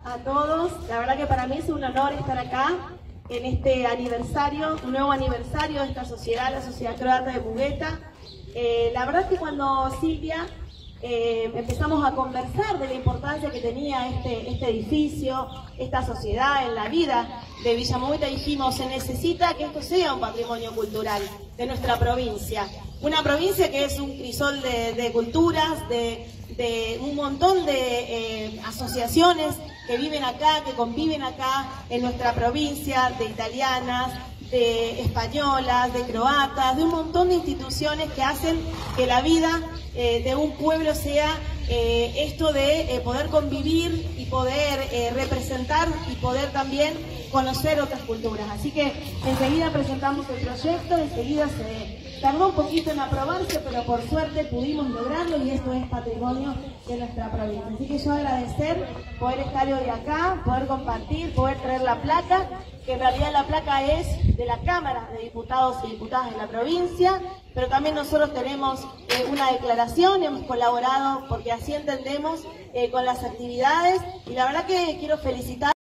a todos. La verdad que para mí es un honor estar acá en este aniversario, un nuevo aniversario de esta sociedad, la Sociedad Croata de Mugueta. La verdad es que cuando Silvia empezamos a conversar de la importancia que tenía este edificio, esta sociedad en la vida de Villa Mugueta, dijimos, se necesita que esto sea un patrimonio cultural de nuestra provincia. Una provincia que es un crisol de culturas, de un montón de asociaciones que viven acá, que conviven acá en nuestra provincia, de italianas, de españolas, de croatas, de un montón de instituciones que hacen que la vida de un pueblo sea esto de poder convivir y poder representar y poder también conocer otras culturas. Así que enseguida presentamos el proyecto, enseguida se tardó un poquito en aprobarse, pero por suerte pudimos lograrlo y esto es patrimonio de nuestra provincia. Así que yo agradecer poder estar hoy acá, poder compartir, poder traer la placa, que en realidad la placa es de la Cámara de Diputados y Diputadas de la provincia, pero también nosotros tenemos una declaración, hemos colaborado porque así entendemos con las actividades y la verdad que quiero felicitar